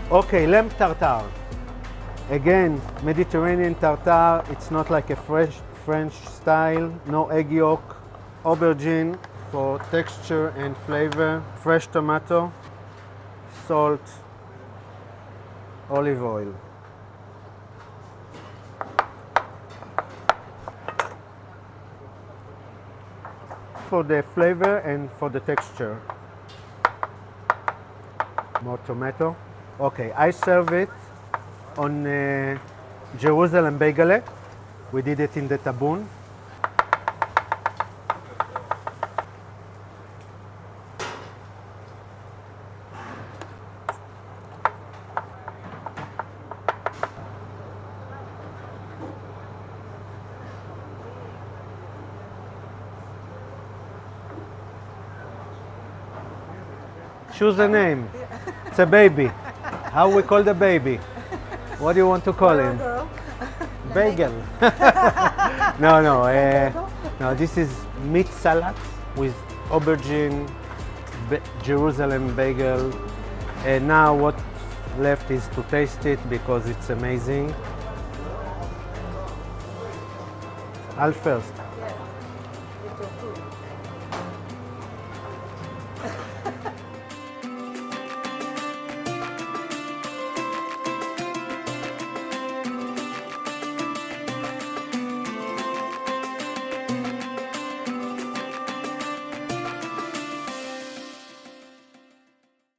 Okay, lamb tartare. Again, Mediterranean tartare. It's not like a French style. No egg yolk. Aubergine for texture and flavor. Fresh tomato. Salt. Olive oil. For the flavor and for the texture. More tomato. Okay, I serve it on Jerusalem bagel. We did it in the tabboon. Choose a name. It's a baby. How we call the baby? What do you want to call him? Bagel. No. This is meat salad with aubergine, Jerusalem bagel. And now what's left is to taste it because it's amazing. I'll first. Yes. It's your food.